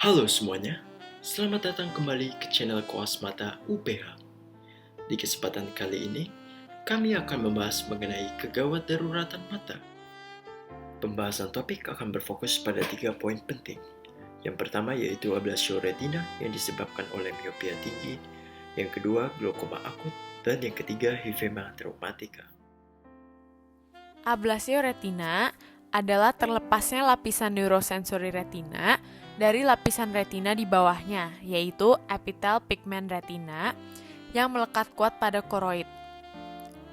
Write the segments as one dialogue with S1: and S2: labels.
S1: Halo semuanya, selamat datang kembali ke channel Koas Mata UPH. Di kesempatan kali ini, kami akan membahas mengenai kegawat daruratan mata. Pembahasan topik akan berfokus pada 3 poin penting. Yang pertama yaitu ablasio retina yang disebabkan oleh miopia tinggi, yang kedua glaukoma akut, dan yang ketiga hifema traumatika.
S2: Ablasio retina adalah terlepasnya lapisan neurosensori retina dari lapisan retina di bawahnya, yaitu epitel pigment retina yang melekat kuat pada koroid.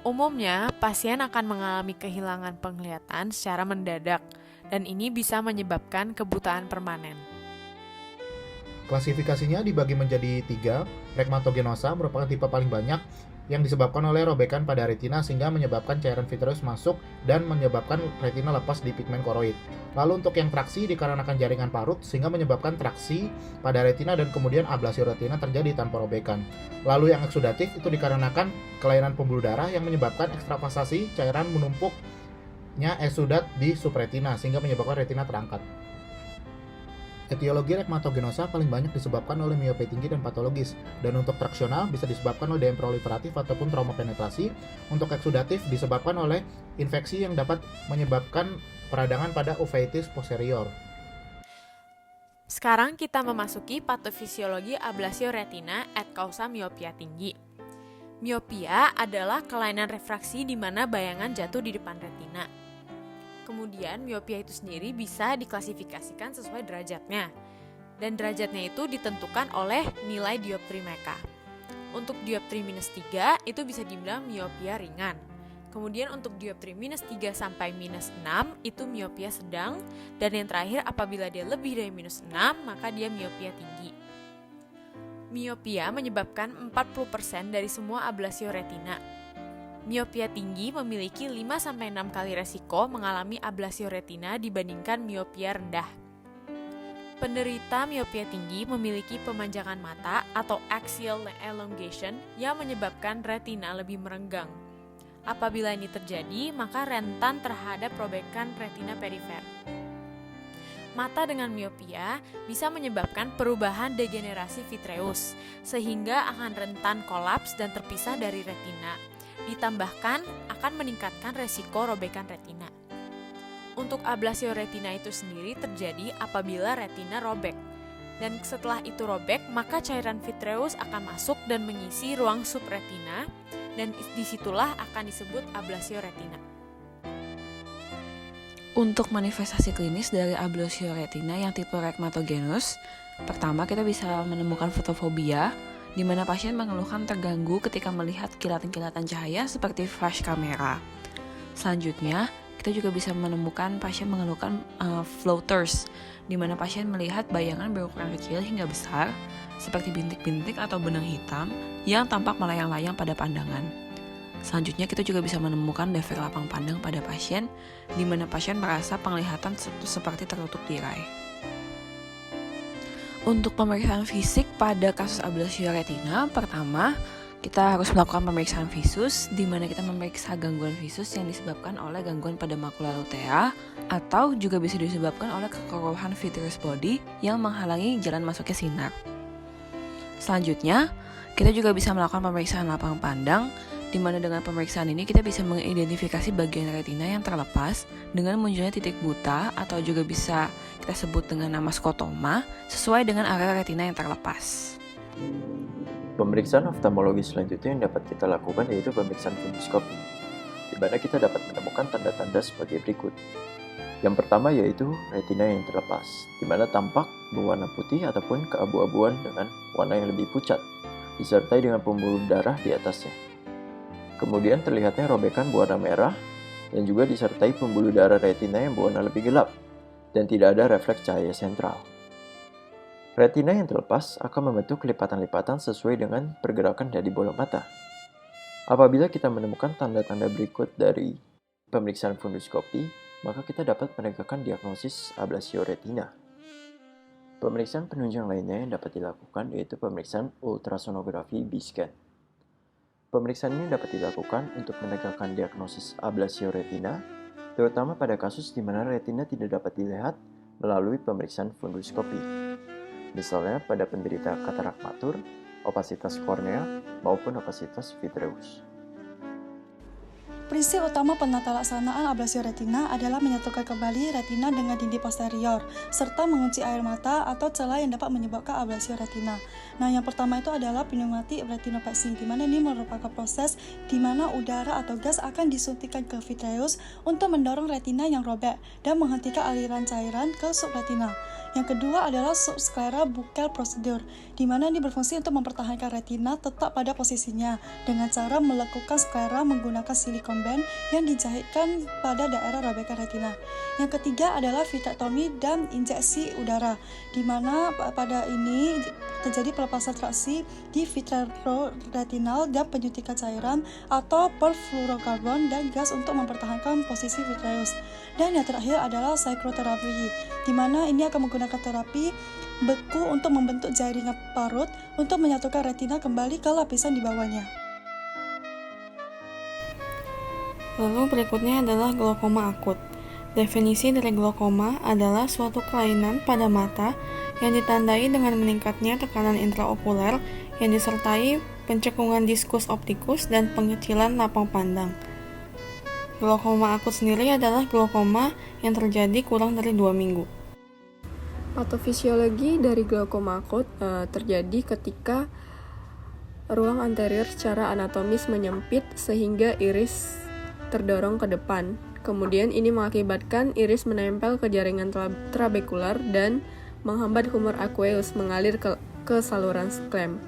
S2: Umumnya, pasien akan mengalami kehilangan penglihatan secara mendadak, dan ini bisa menyebabkan kebutaan permanen.
S3: Klasifikasinya dibagi menjadi 3. Rhegmatogenosa merupakan tipe paling banyak yang disebabkan oleh robekan pada retina sehingga menyebabkan cairan vitreous masuk dan menyebabkan retina lepas di pigmen koroid. Lalu untuk yang traksi dikarenakan jaringan parut sehingga menyebabkan traksi pada retina dan kemudian ablasio retina terjadi tanpa robekan. Lalu yang eksudatif itu dikarenakan kelainan pembuluh darah yang menyebabkan ekstravasasi cairan menumpuknya eksudat di subretina sehingga menyebabkan retina terangkat. Etiologi rhegmatogenosa paling banyak disebabkan oleh miopia tinggi dan patologis, dan untuk traksional bisa disebabkan oleh DM proliferatif ataupun trauma penetrasi. Untuk eksudatif disebabkan oleh infeksi yang dapat menyebabkan peradangan pada uveitis posterior.
S2: Sekarang kita memasuki patofisiologi ablasio retina et causa miopia tinggi. Miopia adalah kelainan refraksi di mana bayangan jatuh di depan retina. Kemudian miopia itu sendiri bisa diklasifikasikan sesuai derajatnya. Dan derajatnya itu ditentukan oleh nilai dioptri mereka. Untuk dioptri minus 3 itu bisa dibilang miopia ringan. Kemudian untuk dioptri minus 3 sampai minus 6 itu miopia sedang. Dan yang terakhir apabila dia lebih dari minus 6 maka dia miopia tinggi. Miopia menyebabkan 40% dari semua ablasio retina. Miopia tinggi memiliki 5-6 kali resiko mengalami ablasio retina dibandingkan miopia rendah. Penderita miopia tinggi memiliki pemanjangan mata atau axial elongation yang menyebabkan retina lebih merenggang. Apabila ini terjadi, maka rentan terhadap robekan retina perifer. Mata dengan miopia bisa menyebabkan perubahan degenerasi vitreus, sehingga akan rentan kolaps dan terpisah dari retina. Ditambahkan akan meningkatkan resiko robekan retina. Untuk ablasio retina itu sendiri terjadi apabila retina robek. Dan setelah itu robek, maka cairan vitreus akan masuk dan mengisi ruang subretina dan disitulah akan disebut ablasio retina.
S4: Untuk manifestasi klinis dari ablasio retina yang tipe rhegmatogenous, pertama kita bisa menemukan fotofobia, di mana pasien mengeluhkan terganggu ketika melihat kilatan-kilatan cahaya seperti flash kamera. Selanjutnya, kita juga bisa menemukan pasien mengeluhkan floaters, di mana pasien melihat bayangan berukuran kecil hingga besar, seperti bintik-bintik atau benang hitam yang tampak melayang-layang pada pandangan. Selanjutnya, kita juga bisa menemukan defek lapang pandang pada pasien, di mana pasien merasa penglihatan seperti tertutup tirai. Untuk pemeriksaan fisik pada kasus ablasio retina, pertama kita harus melakukan pemeriksaan visus, di mana kita memeriksa gangguan visus yang disebabkan oleh gangguan pada makula lutea, atau juga bisa disebabkan oleh kekeruhan vitreous body yang menghalangi jalan masuknya sinar. Selanjutnya, kita juga bisa melakukan pemeriksaan lapang pandang, di mana dengan pemeriksaan ini kita bisa mengidentifikasi bagian retina yang terlepas dengan munculnya titik buta atau juga bisa kita sebut dengan nama skotoma sesuai dengan area retina yang terlepas.
S1: Pemeriksaan oftalmologi selanjutnya yang dapat kita lakukan yaitu pemeriksaan funduskopi, di mana kita dapat menemukan tanda-tanda sebagai berikut. Yang pertama yaitu retina yang terlepas, di mana tampak berwarna putih ataupun keabu-abuan dengan warna yang lebih pucat, disertai dengan pembuluh darah di atasnya. Kemudian terlihatnya robekan berwarna merah dan juga disertai pembuluh darah retina yang berwarna lebih gelap dan tidak ada refleks cahaya sentral. Retina yang terlepas akan membentuk lipatan-lipatan sesuai dengan pergerakan dari bola mata. Apabila kita menemukan tanda-tanda berikut dari pemeriksaan funduskopi, maka kita dapat menegakkan diagnosis ablasio retina. Pemeriksaan penunjang lainnya yang dapat dilakukan yaitu pemeriksaan ultrasonografi B-scan. Pemeriksaan ini dapat dilakukan untuk menegakkan diagnosis ablasio retina, terutama pada kasus di mana retina tidak dapat dilihat melalui pemeriksaan funduskopi. misalnya pada penderita katarak matur, opasitas kornea, maupun opasitas vitreus.
S5: Prinsip utama penata laksanaan ablasio retina adalah menyatukan kembali retina dengan dinding posterior, serta mengunci air mata atau celah yang dapat menyebabkan ablasio retina. Nah, yang pertama itu adalah pneumatic retinopexy, di mana ini merupakan proses di mana udara atau gas akan disuntikkan ke vitreus untuk mendorong retina yang robek dan menghentikan aliran cairan ke subretina. Yang kedua adalah subscleral buccal procedure, di mana ini berfungsi untuk mempertahankan retina tetap pada posisinya dengan cara melekukan sklera menggunakan silikon band yang dijahitkan pada daerah robekan retina. Yang ketiga adalah vitrectomy dan injeksi udara, di mana pada ini terjadi pelepasan traksi di vitreoretinal dan penyuntikan cairan atau perfluorokarbon dan gas untuk mempertahankan posisi vitreus. Dan yang terakhir adalah cyclotherapy, di mana ini akan menggunakan terapi beku untuk membentuk jaringan parut untuk menyatukan retina kembali ke lapisan di bawahnya.
S6: Lalu berikutnya adalah glaukoma akut. Definisi dari glaukoma adalah suatu kelainan pada mata yang ditandai dengan meningkatnya tekanan intraokuler yang disertai pencekungan diskus optikus dan pengecilan lapang pandang. Glaukoma akut sendiri adalah glaukoma yang terjadi kurang dari 2 minggu.
S7: Patofisiologi dari glaukoma akut terjadi ketika ruang anterior secara anatomis menyempit sehingga iris terdorong ke depan. Kemudian ini mengakibatkan iris menempel ke jaringan trabekular dan menghambat humor aqueous mengalir ke saluran sklem.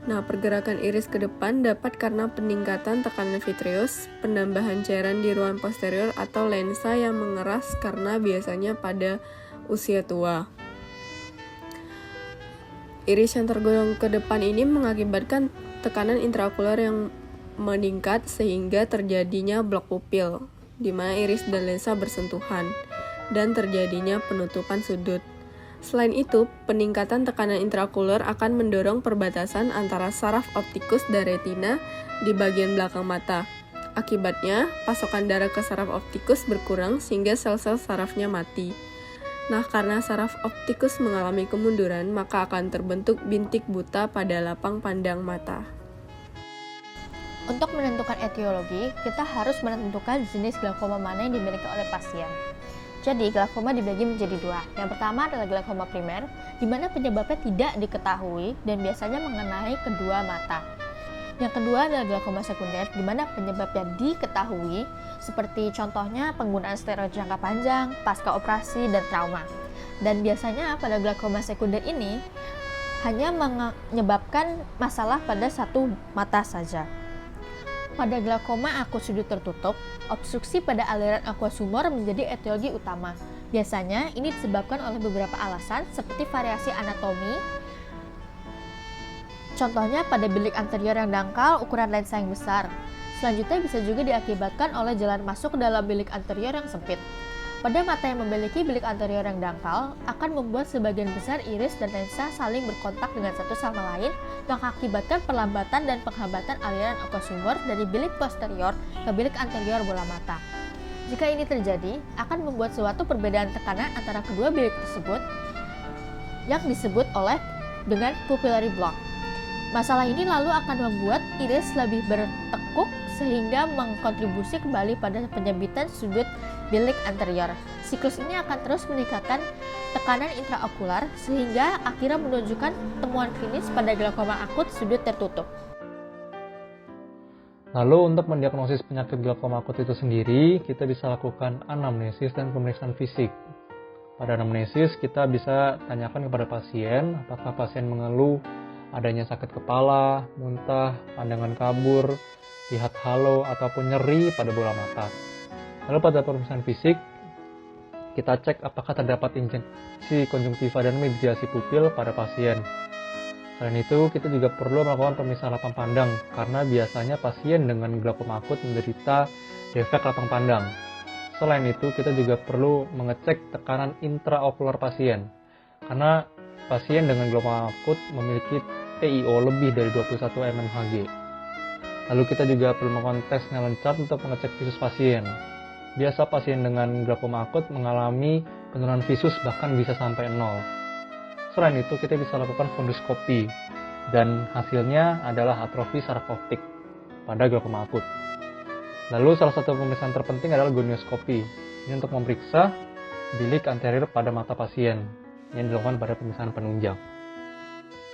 S7: Nah, pergerakan iris ke depan dapat karena peningkatan tekanan vitreus, penambahan cairan di ruang posterior atau lensa yang mengeras karena biasanya pada usia tua. Iris yang tergolong ke depan ini mengakibatkan tekanan intraokular yang meningkat sehingga terjadinya blok pupil, di mana iris dan lensa bersentuhan, dan terjadinya penutupan sudut. Selain itu, peningkatan tekanan intraokular akan mendorong perbatasan antara saraf optikus dan retina di bagian belakang mata. Akibatnya, pasokan darah ke saraf optikus berkurang sehingga sel-sel sarafnya mati. Nah, karena saraf optikus mengalami kemunduran, maka akan terbentuk bintik buta pada lapang pandang mata.
S8: Untuk menentukan etiologi, kita harus menentukan jenis glaukoma mana yang dimiliki oleh pasien. Jadi, glaukoma dibagi menjadi 2. Yang pertama adalah glaukoma primer, di mana penyebabnya tidak diketahui dan biasanya mengenai kedua mata. Yang kedua adalah glaukoma sekunder, di mana penyebabnya diketahui, seperti contohnya penggunaan steroid jangka panjang, pasca operasi, dan trauma. Dan biasanya pada glaukoma sekunder ini hanya menyebabkan masalah pada satu mata saja. Pada glaukoma akut sudut tertutup, obstruksi pada aliran aqueous humor menjadi etiologi utama. Biasanya ini disebabkan oleh beberapa alasan seperti variasi anatomi. Contohnya pada bilik anterior yang dangkal, ukuran lensa yang besar. Selanjutnya bisa juga diakibatkan oleh jalan masuk ke dalam bilik anterior yang sempit. Pada mata yang memiliki bilik anterior yang dangkal, akan membuat sebagian besar iris dan lensa saling berkontak dengan satu sama lain, yang mengakibatkan perlambatan dan penghambatan aliran aqueous humor dari bilik posterior ke bilik anterior bola mata. Jika ini terjadi, akan membuat suatu perbedaan tekanan antara kedua bilik tersebut yang disebut dengan pupillary block. Masalah ini lalu akan membuat iris lebih bertekuk sehingga mengkontribusi kembali pada penyempitan sudut bilik anterior. Siklus ini akan terus meningkatkan tekanan intraokular sehingga akhirnya menunjukkan temuan klinis pada glaukoma akut sudut tertutup.
S9: Lalu untuk mendiagnosis penyakit glaukoma akut itu sendiri, kita bisa lakukan anamnesis dan pemeriksaan fisik. Pada anamnesis, kita bisa tanyakan kepada pasien apakah pasien mengeluh adanya sakit kepala, muntah, pandangan kabur, lihat halo, ataupun nyeri pada bola mata. Lalu pada pemeriksaan fisik, kita cek apakah terdapat injeksi konjungtiva dan mediasi pupil pada pasien. Selain itu, kita juga perlu melakukan pemeriksaan lapang pandang, karena biasanya pasien dengan glaukoma akut menderita defek lapang pandang. Selain itu, kita juga perlu mengecek tekanan intraokular pasien, karena pasien dengan glaukoma akut memiliki TIO lebih dari 21 mmHg. Lalu kita juga perlu melakukan tes Snellen chart untuk mengecek visus pasien. Biasa pasien dengan glaukoma akut mengalami penurunan visus bahkan bisa sampai 0. Selain itu, kita bisa lakukan funduskopi, dan hasilnya adalah atrofi saraf optik pada glaukoma akut. Lalu salah satu pemeriksaan terpenting adalah gonioskopi. Ini untuk memeriksa bilik anterior pada mata pasien yang dilakukan pada pemeriksaan penunjang.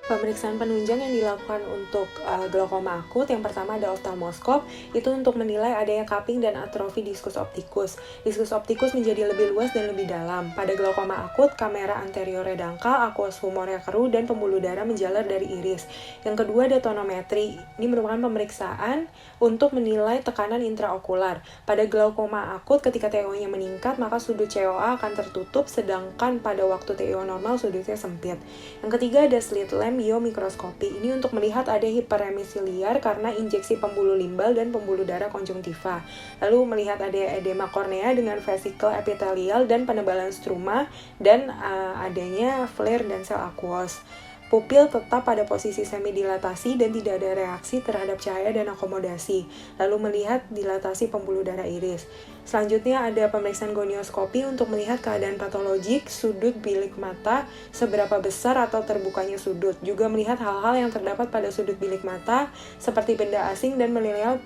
S6: Pemeriksaan penunjang yang dilakukan untuk glaukoma akut, yang pertama ada oftalmoskop, itu untuk menilai adanya cupping dan atrofi diskus optikus. Diskus optikus menjadi lebih luas dan lebih dalam. Pada glaukoma akut, kamera anteriornya dangkal, aqueous humornya keruh, dan pembuluh darah menjalar dari iris. Yang kedua ada tonometri. Ini merupakan pemeriksaan untuk menilai tekanan intraokular. Pada glaukoma akut, ketika TO-nya meningkat, maka sudut COA akan tertutup, sedangkan pada waktu TO normal sudutnya sempit. Yang ketiga ada slit lamp biomikroskopi. Ini untuk melihat ada hiperemisi liar karena injeksi pembuluh limbal dan pembuluh darah konjungtiva. Lalu melihat ada edema kornea dengan vesikel epitelial dan penebalan struma, dan adanya flare dan sel aqueous. Pupil tetap pada posisi semi-dilatasi dan tidak ada reaksi terhadap cahaya dan akomodasi. Lalu melihat dilatasi pembuluh darah iris. Selanjutnya ada pemeriksaan gonioskopi untuk melihat keadaan patologik sudut bilik mata, seberapa besar atau terbukanya sudut. Juga melihat hal-hal yang terdapat pada sudut bilik mata, seperti benda asing, dan menilai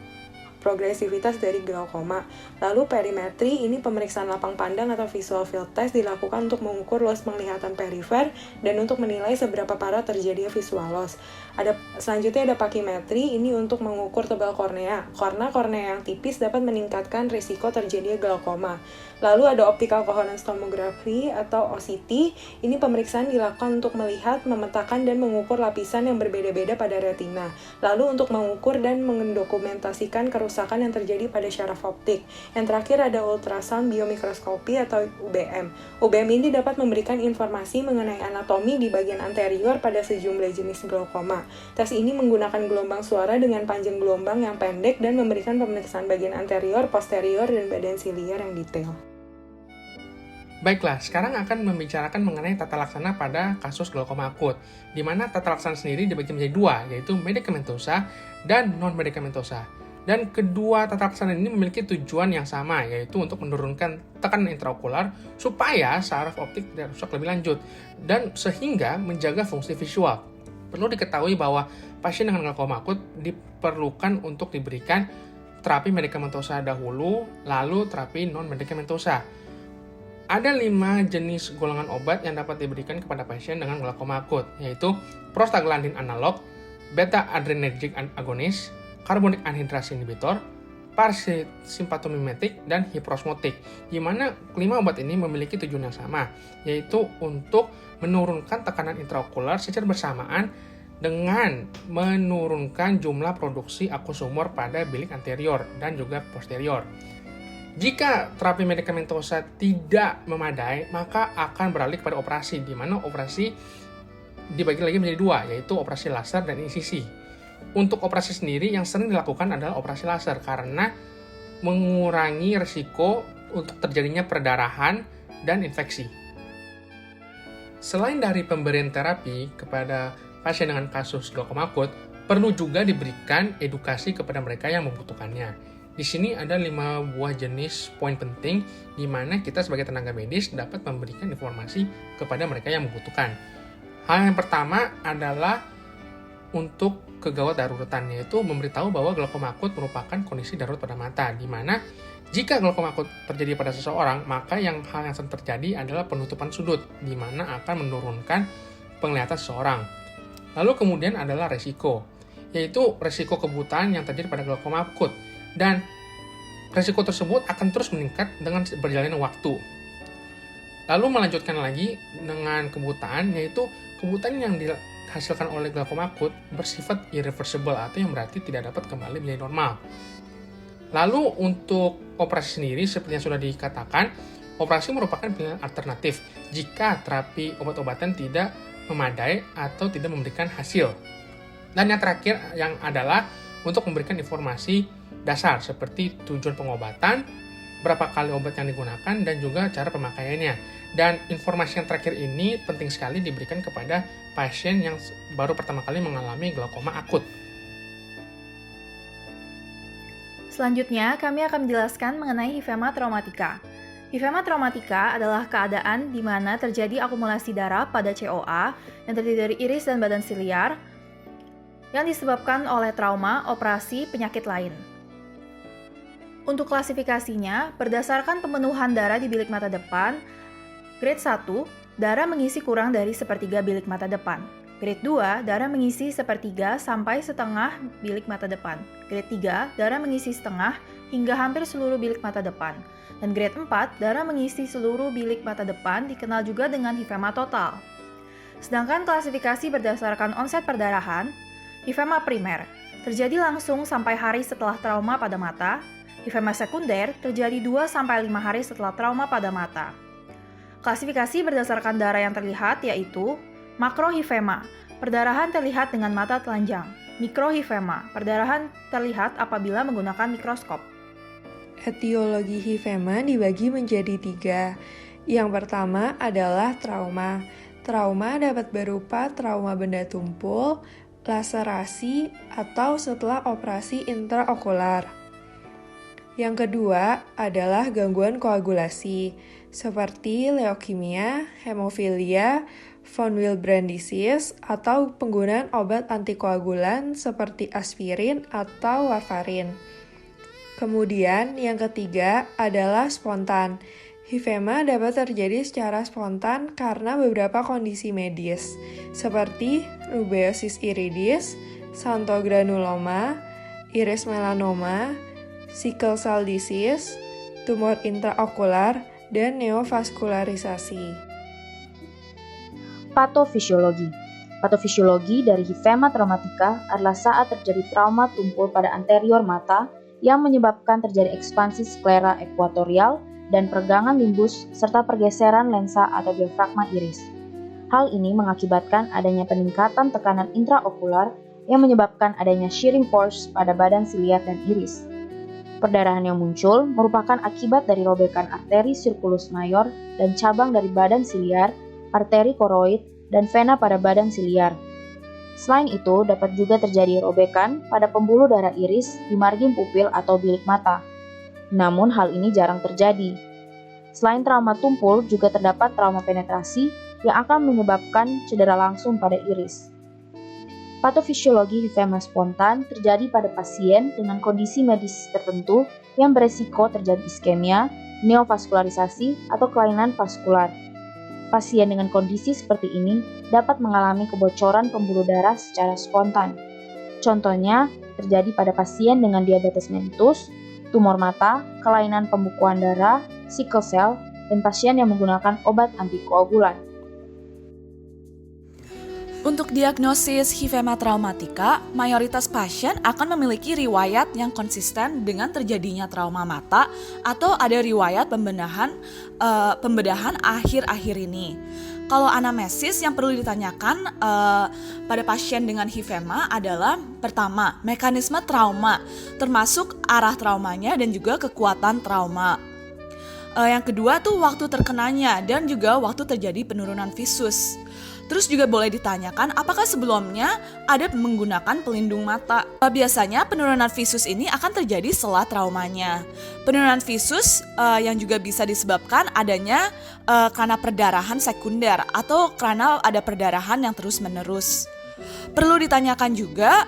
S6: progresivitas dari glaukoma. Lalu perimetri, ini pemeriksaan lapang pandang atau visual field test dilakukan untuk mengukur luas penglihatan perifer dan untuk menilai seberapa parah terjadinya visual loss. Selanjutnya ada pakimetri, ini untuk mengukur tebal kornea. Karena kornea yang tipis dapat meningkatkan risiko terjadinya glaukoma. Lalu ada optical coherence tomography atau OCT, ini pemeriksaan dilakukan untuk melihat, memetakan, dan mengukur lapisan yang berbeda-beda pada retina. Lalu untuk mengukur dan mendokumentasikan kerusakan yang terjadi pada syaraf optik. Yang terakhir ada ultrasound biomikroskopi atau UBM. UBM ini dapat memberikan informasi mengenai anatomi di bagian anterior pada sejumlah jenis glaukoma. Tes ini menggunakan gelombang suara dengan panjang gelombang yang pendek dan memberikan pemeriksaan bagian anterior, posterior, dan badan siliar yang detail.
S10: Baiklah, sekarang akan membicarakan mengenai tata laksana pada kasus glaukoma akut, di mana tata laksana sendiri dibagi menjadi dua, yaitu medikamentosa dan non-medikamentosa. Dan kedua tata laksana ini memiliki tujuan yang sama, yaitu untuk menurunkan tekanan intraokular supaya saraf optik tidak rusak lebih lanjut, dan sehingga menjaga fungsi visual. Perlu diketahui bahwa pasien dengan glaukoma akut diperlukan untuk diberikan terapi medikamentosa dahulu, lalu terapi non-medikamentosa. Ada 5 jenis golongan obat yang dapat diberikan kepada pasien dengan glaukoma akut, yaitu prostaglandin analog, beta-adrenergic agonis, carbonic anhydrase inhibitor, parasimpatomimetik, dan hiperosmotik, di mana kelima obat ini memiliki tujuan yang sama, yaitu untuk menurunkan tekanan intraokular secara bersamaan dengan menurunkan jumlah produksi aqueous humor pada bilik anterior dan juga posterior. Jika terapi medikamentosa tidak memadai, maka akan beralih kepada operasi, di mana operasi dibagi lagi menjadi dua, yaitu operasi laser dan insisi. Untuk operasi sendiri yang sering dilakukan adalah operasi laser karena mengurangi risiko untuk terjadinya perdarahan dan infeksi. Selain dari pemberian terapi kepada pasien dengan kasus glaukoma akut, perlu juga diberikan edukasi kepada mereka yang membutuhkannya. Di sini ada 5 buah jenis poin penting di mana kita sebagai tenaga medis dapat memberikan informasi kepada mereka yang membutuhkan. Hal yang pertama adalah untuk kegawat daruratan, yaitu memberitahu bahwa glaukoma akut merupakan kondisi darurat pada mata, di mana jika glaukoma akut terjadi pada seseorang, maka hal yang sering terjadi adalah penutupan sudut, di mana akan menurunkan penglihatan seseorang. Lalu kemudian adalah resiko, yaitu resiko kebutaan yang terjadi pada glaukoma akut. Dan resiko tersebut akan terus meningkat dengan berjalannya waktu. Lalu melanjutkan lagi dengan kebutaan, yaitu kebutaan yang dihasilkan oleh glaukoma akut bersifat irreversible atau yang berarti tidak dapat kembali menjadi normal. Lalu untuk operasi sendiri, seperti yang sudah dikatakan, operasi merupakan pilihan alternatif jika terapi obat-obatan tidak memadai atau tidak memberikan hasil. Dan yang terakhir yang adalah untuk memberikan informasi dasar seperti tujuan pengobatan, berapa kali obat yang digunakan, dan juga cara pemakaiannya. Dan informasi yang terakhir ini penting sekali diberikan kepada pasien yang baru pertama kali mengalami glaukoma akut.
S11: Selanjutnya, kami akan menjelaskan mengenai hifema traumatica. Hifema traumatica adalah keadaan di mana terjadi akumulasi darah pada COA yang terdiri dari iris dan badan siliar yang disebabkan oleh trauma, operasi, penyakit lain. Untuk klasifikasinya, berdasarkan pemenuhan darah di bilik mata depan, grade 1, darah mengisi kurang dari sepertiga bilik mata depan. Grade 2, darah mengisi sepertiga sampai setengah bilik mata depan. Grade 3, darah mengisi setengah hingga hampir seluruh bilik mata depan. Dan grade 4, darah mengisi seluruh bilik mata depan dikenal juga dengan hifema total. Sedangkan klasifikasi berdasarkan onset perdarahan, hifema primer terjadi langsung sampai hari setelah trauma pada mata, hifema sekunder terjadi 2-5 hari setelah trauma pada mata. Klasifikasi berdasarkan darah yang terlihat yaitu makrohifema, perdarahan terlihat dengan mata telanjang. Mikrohifema, perdarahan terlihat apabila menggunakan mikroskop.
S6: Etiologi hifema dibagi menjadi 3. Yang pertama adalah trauma. Trauma dapat berupa trauma benda tumpul, laserasi, atau setelah operasi intraokular. Yang kedua adalah gangguan koagulasi, seperti leukemia, hemofilia, von Willebrand disease, atau penggunaan obat antikoagulan seperti aspirin atau warfarin. Kemudian yang ketiga adalah spontan. Hifema dapat terjadi secara spontan karena beberapa kondisi medis, seperti rubeosis iridis, xanthogranuloma, iris melanoma, sickle cell disease, tumor intraokular, dan neovaskularisasi.
S12: Patofisiologi. Patofisiologi dari hifema traumatica adalah saat terjadi trauma tumpul pada anterior mata yang menyebabkan terjadi ekspansi sklera ekuatorial dan peregangan limbus serta pergeseran lensa atau diafragma iris. Hal ini mengakibatkan adanya peningkatan tekanan intraokular yang menyebabkan adanya shearing force pada badan siliar dan iris. Perdarahan yang muncul merupakan akibat dari robekan arteri circulus major dan cabang dari badan siliar, arteri koroid, dan vena pada badan siliar. Selain itu, dapat juga terjadi robekan pada pembuluh darah iris di margin pupil atau bilik mata. Namun hal ini jarang terjadi. Selain trauma tumpul, juga terdapat trauma penetrasi yang akan menyebabkan cedera langsung pada iris. Patofisiologi hifema spontan terjadi pada pasien dengan kondisi medis tertentu yang beresiko terjadi iskemia, neovaskularisasi, atau kelainan vaskular. Pasien dengan kondisi seperti ini dapat mengalami kebocoran pembuluh darah secara spontan. Contohnya, terjadi pada pasien dengan diabetes mellitus, tumor mata, kelainan pembukuan darah, sickle cell, dan pasien yang menggunakan obat antikoagulan.
S4: Untuk diagnosis hifema traumatica, mayoritas pasien akan memiliki riwayat yang konsisten dengan terjadinya trauma mata atau ada riwayat pembedahan akhir-akhir ini. Kalau anamnesis yang perlu ditanyakan pada pasien dengan hifema adalah pertama, mekanisme trauma, termasuk arah traumanya dan juga kekuatan trauma. Yang kedua tuh waktu terkenanya dan juga waktu terjadi penurunan visus. Terus juga boleh ditanyakan apakah sebelumnya ada menggunakan pelindung mata. Biasanya penurunan visus ini akan terjadi setelah traumanya. Penurunan visus yang juga bisa disebabkan adanya karena perdarahan sekunder atau karena ada perdarahan yang terus-menerus. Perlu ditanyakan juga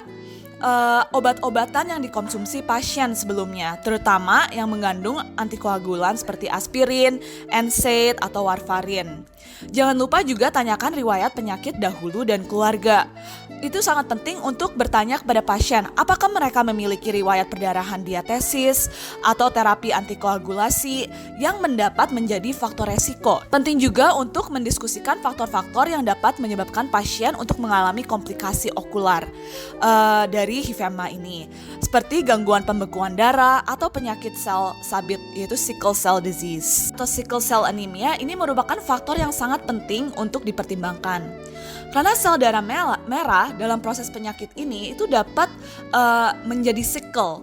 S4: obat-obatan yang dikonsumsi pasien sebelumnya, terutama yang mengandung antikoagulan seperti aspirin, NSAID, atau warfarin. Jangan lupa juga tanyakan riwayat penyakit dahulu dan keluarga. Itu sangat penting untuk bertanya kepada pasien apakah mereka memiliki riwayat perdarahan diatesis atau terapi antikoagulasi yang mendapat menjadi faktor resiko. Penting juga untuk mendiskusikan faktor-faktor yang dapat menyebabkan pasien untuk mengalami komplikasi okular dari hifema ini, seperti gangguan pembekuan darah atau penyakit sel sabit, yaitu sickle cell disease. Atau sickle cell anemia ini merupakan faktor yang sangat penting untuk dipertimbangkan. Karena sel darah merah dalam proses penyakit ini itu dapat menjadi sickle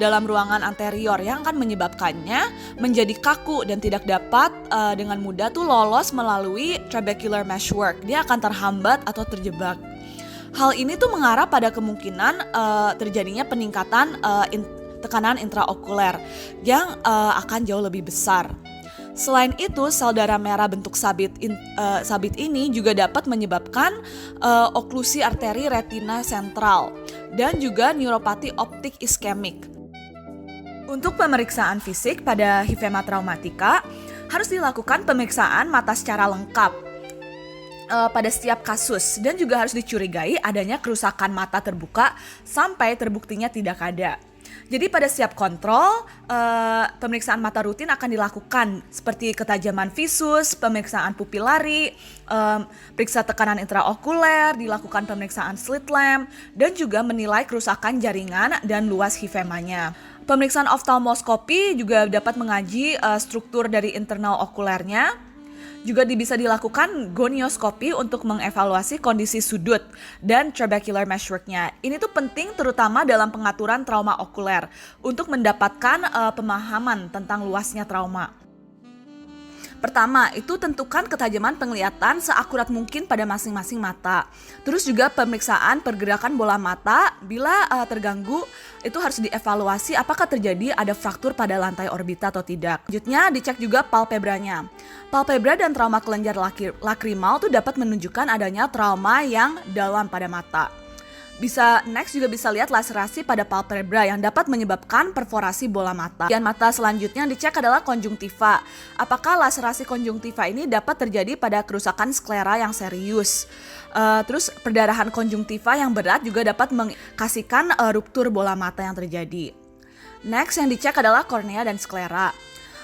S4: dalam ruangan anterior yang akan menyebabkannya menjadi kaku dan tidak dapat dengan mudah tuh lolos melalui trabecular meshwork. Dia akan terhambat atau terjebak. Hal ini tuh mengarah pada kemungkinan terjadinya peningkatan tekanan intraokuler yang akan jauh lebih besar.
S13: Selain itu, sel darah merah bentuk sabit ini juga dapat menyebabkan oklusi arteri retina sentral dan juga neuropati optik iskemik. Untuk pemeriksaan fisik pada hifema traumatika, harus dilakukan pemeriksaan mata secara lengkap pada setiap kasus dan juga harus dicurigai adanya kerusakan mata terbuka sampai terbuktinya tidak ada. Jadi pada setiap kontrol, pemeriksaan mata rutin akan dilakukan seperti ketajaman visus, pemeriksaan pupilari, periksa tekanan intraokuler, dilakukan pemeriksaan slit lamp, dan juga menilai kerusakan jaringan dan luas hifemanya. Pemeriksaan oftalmoskopi juga dapat mengaji struktur dari internal okulernya. Juga bisa dilakukan gonioskopi untuk mengevaluasi kondisi sudut dan trabecular meshwork-nya. Ini tuh penting terutama dalam pengaturan trauma okuler untuk mendapatkan pemahaman tentang luasnya trauma. Pertama, itu tentukan ketajaman penglihatan seakurat mungkin pada masing-masing mata. Terus juga pemeriksaan pergerakan bola mata bila terganggu itu harus dievaluasi apakah terjadi ada fraktur pada lantai orbita atau tidak. Selanjutnya dicek juga palpebranya. Palpebra dan trauma kelenjar lakrimal itu dapat menunjukkan adanya trauma yang dalam pada mata. Next juga bisa lihat laserasi pada palpebra yang dapat menyebabkan perforasi bola mata. Bagian mata selanjutnya yang dicek adalah konjungtiva. Apakah laserasi konjungtiva ini dapat terjadi pada kerusakan sklera yang serius. Terus perdarahan konjungtiva yang berat juga dapat mengindikasikan ruptur bola mata yang terjadi. Next yang dicek adalah kornea dan sklera.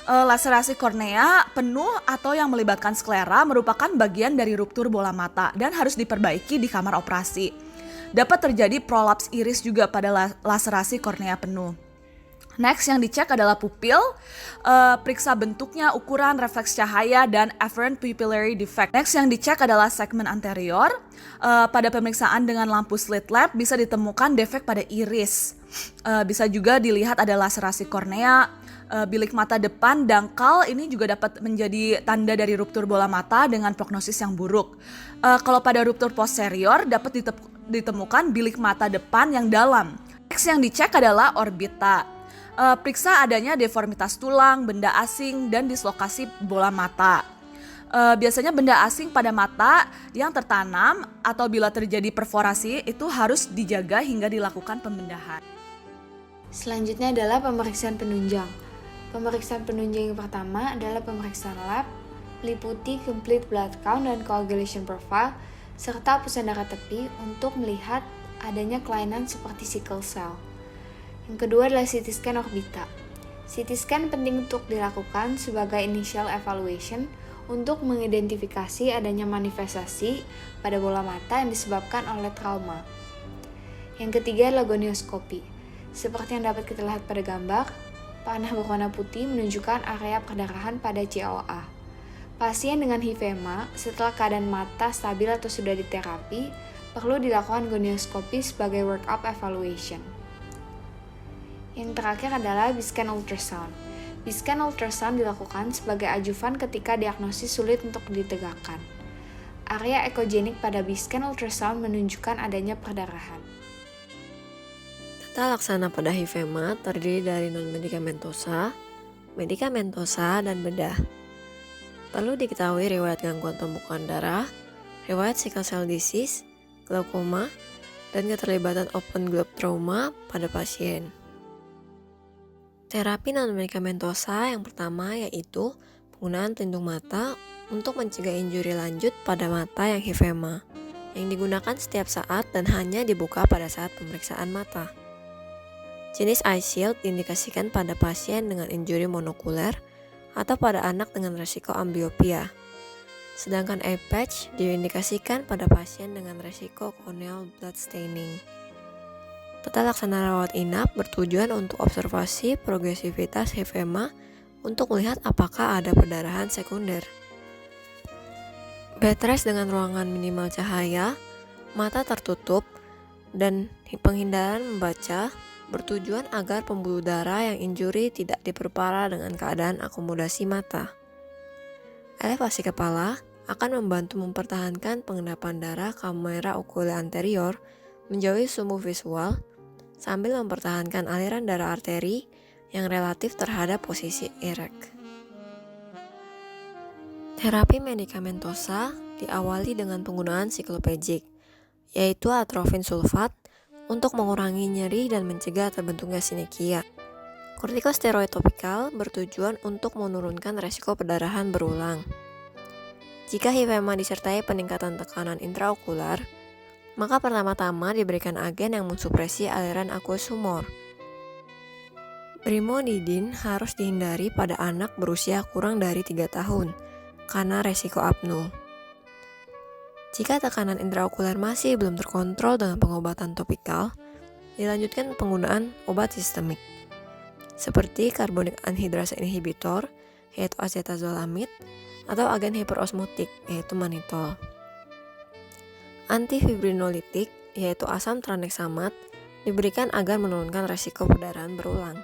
S13: Laserasi kornea penuh atau yang melibatkan sklera merupakan bagian dari ruptur bola mata dan harus diperbaiki di kamar operasi. Dapat terjadi prolaps iris juga pada laserasi kornea penuh. Next yang dicek adalah pupil, periksa bentuknya, ukuran, refleks cahaya, dan afferent pupillary defect. Next yang dicek adalah segmen anterior. Pada pemeriksaan dengan lampu slit lamp bisa ditemukan defek pada iris. Bisa juga dilihat ada laserasi kornea, bilik mata depan dangkal ini juga dapat menjadi tanda dari ruptur bola mata dengan prognosis yang buruk. Kalau pada ruptur posterior dapat ditemukan bilik mata depan yang dalam. Next yang dicek adalah orbita. Periksa adanya deformitas tulang, benda asing, dan dislokasi bola mata. Biasanya benda asing pada mata yang tertanam atau bila terjadi perforasi itu harus dijaga hingga dilakukan pembedahan.
S14: Selanjutnya adalah pemeriksaan penunjang. Pemeriksaan penunjang yang pertama adalah pemeriksaan lab, meliputi complete blood count dan coagulation profile, serta hapusan darah tepi untuk melihat adanya kelainan seperti sickle cell. Yang kedua adalah CT scan orbita. CT scan penting untuk dilakukan sebagai initial evaluation untuk mengidentifikasi adanya manifestasi pada bola mata yang disebabkan oleh trauma. Yang ketiga adalah gonioskopi. Seperti yang dapat kita lihat pada gambar, panah berwarna putih menunjukkan area perdarahan pada COA. Pasien dengan hifema setelah keadaan mata stabil atau sudah diterapi perlu dilakukan gonioskopi sebagai workup evaluation. Yang terakhir adalah B-scan ultrasound. B-scan ultrasound dilakukan sebagai ajuvan ketika diagnosis sulit untuk ditegakkan. Area ekogenik pada B-scan ultrasound menunjukkan adanya perdarahan.
S15: Tata laksana pada hifema terdiri dari non-medikamentosa, medikamentosa, dan bedah. Perlu diketahui riwayat gangguan tumpukan darah, riwayat sickle cell disease, glaukoma, dan keterlibatan open globe trauma pada pasien. Terapi non-medikamentosa yang pertama yaitu penggunaan pelindung mata untuk mencegah injuri lanjut pada mata yang hifema, yang digunakan setiap saat dan hanya dibuka pada saat pemeriksaan mata. Jenis eye shield diindikasikan pada pasien dengan injuri monokuler atau pada anak dengan resiko ambliopia. Sedangkan eye patch diindikasikan pada pasien dengan resiko corneal blood staining. Tata laksana rawat inap bertujuan untuk observasi progresivitas hifema untuk melihat apakah ada perdarahan sekunder. Bed rest dengan ruangan minimal cahaya, mata tertutup, dan penghindaran membaca bertujuan agar pembuluh darah yang injuri tidak diperparah dengan keadaan akomodasi mata. Elevasi kepala akan membantu mempertahankan pengendapan darah kamera okuler anterior menjauhi sumbu visual sambil mempertahankan aliran darah arteri yang relatif terhadap posisi erect. Terapi medikamentosa diawali dengan penggunaan sikloplegic, yaitu atrofin sulfat untuk mengurangi nyeri dan mencegah terbentuknya sinekia. Kortikosteroid topikal bertujuan untuk menurunkan resiko perdarahan berulang. Jika hifema disertai peningkatan tekanan intraokular, maka pertama-tama diberikan agen yang mensupresi aliran aqueous humor. Brimonidin harus dihindari pada anak berusia kurang dari 3 tahun karena resiko apnoe. Jika tekanan intraokular masih belum terkontrol dengan pengobatan topikal, dilanjutkan penggunaan obat sistemik seperti karbonik anhidrasa inhibitor yaitu acetazolamid atau agen hiperosmotik yaitu mannitol. Antifibrinolitik yaitu asam tranexamat diberikan agar menurunkan resiko perdarahan berulang.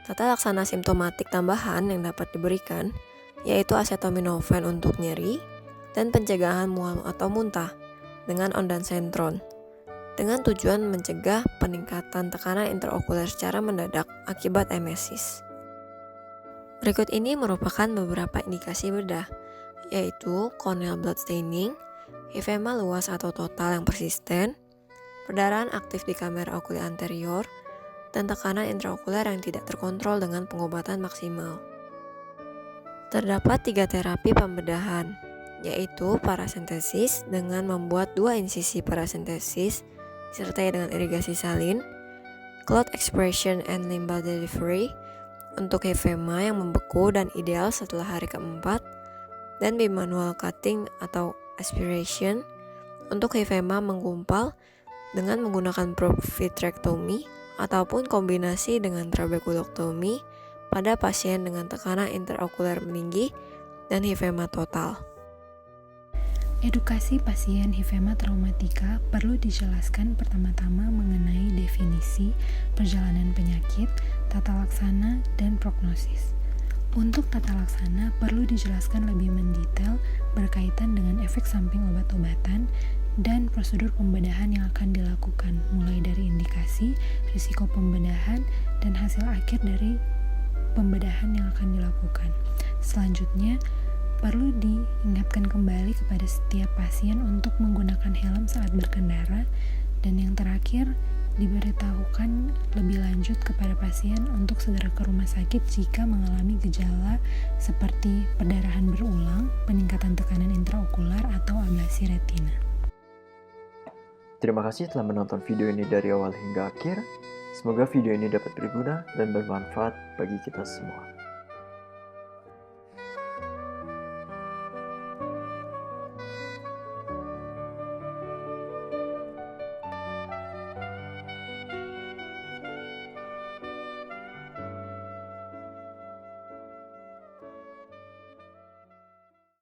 S15: Tata laksana simptomatik tambahan yang dapat diberikan yaitu acetaminophen untuk nyeri dan pencegahan mual atau muntah dengan ondansetron dengan tujuan mencegah peningkatan tekanan intraokuler secara mendadak akibat emesis. Berikut ini merupakan beberapa indikasi bedah, yaitu corneal blood staining, hifema luas atau total yang persisten, perdarahan aktif di kamera okuli anterior, dan tekanan intraokuler yang tidak terkontrol dengan pengobatan maksimal. Terdapat 3 terapi pembedahan, yaitu parasentesis dengan membuat 2 insisi parasentesis disertai dengan irigasi salin, clot expression and limbal delivery untuk hifema yang membeku dan ideal setelah hari keempat, dan bimanual cutting atau aspiration untuk hifema menggumpal dengan menggunakan prophytrectomy ataupun kombinasi dengan trabekulektomi pada pasien dengan tekanan intraokuler meninggi dan hifema total.
S16: Edukasi pasien hifema traumatika perlu dijelaskan pertama-tama mengenai definisi, perjalanan penyakit, tata laksana, dan prognosis. Untuk tata laksana perlu dijelaskan lebih mendetail berkaitan dengan efek samping obat-obatan dan prosedur pembedahan yang akan dilakukan, mulai dari indikasi, risiko pembedahan, dan hasil akhir dari pembedahan yang akan dilakukan. Selanjutnya, perlu diingatkan kembali kepada setiap pasien untuk menggunakan helm saat berkendara, dan yang terakhir diberitahukan lebih lanjut kepada pasien untuk segera ke rumah sakit jika mengalami gejala seperti perdarahan berulang, peningkatan tekanan intraokular, atau ablasi retina.
S1: Terima kasih telah menonton video ini dari awal hingga akhir. Semoga video ini dapat berguna dan bermanfaat bagi kita semua.